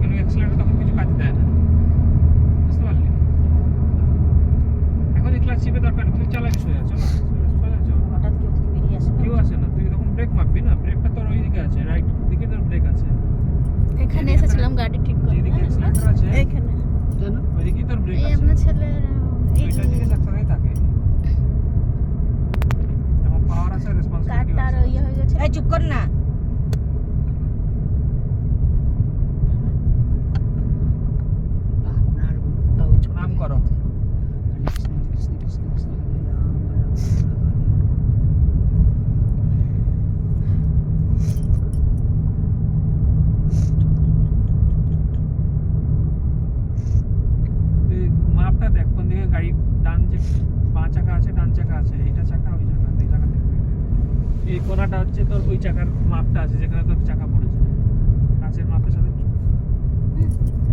যখন অ্যাক্সিলারেটর তখন কিছু কাজ দেয় না, বুঝতে পারলি? এখন এই ক্লাচ চিপে দরকার নেই, তুই চালাবি সোজা, চলো সোজা চল। হঠাৎ কেউ যদি বেরিয়ে আসে কেউ আসে না, তুই তখন ব্রেক মারবি না, ব্রেকটা তোর ওই দিকে আছে, রাইট দিকে তোর ব্রেক আছে। এখানে এসেছিলাম গাড়ি ঠিক করতে। যেদিকে অ্যাক্সিলারেটর আছে এইখানে ওইদিকেই তোর ব্রেক এই আছে। আপনার ছেলের এই দুইটা জিনিস একসাথেই থাকে, যেমন পাওয়ার আছে, রেসপন্সিবিলিটি কারটা আর আছে। ইয়ে হয়ে গেছে। এই চুপ কর না। নাম করো। এই মাপটা দেখ কোন দিকে গাড়ি, ডান যে বাঁ চাকা আছে, ডান চাকা আছে, এইটা চাকা ওই চাকা, এই চাকা দেখবি। এই কোণাটা হচ্ছে তোর ওই চাকার মাপটা আছে যেখানে তোর চাকা পড়েছে, কাছের মাপের সাথে